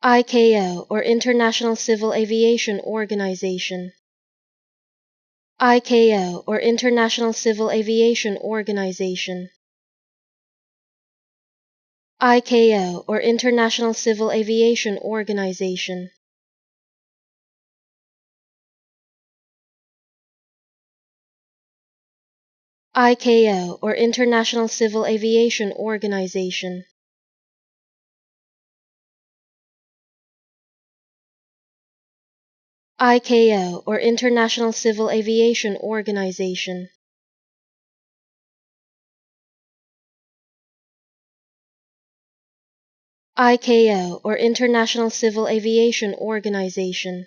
ICAO, or International Civil Aviation Organization. ICAO, or International Civil Aviation Organization. ICAO, or International Civil Aviation Organization. ICAO, or International Civil Aviation Organization. ICAO, or International Civil Aviation Organization. ICAO, or International Civil Aviation Organization.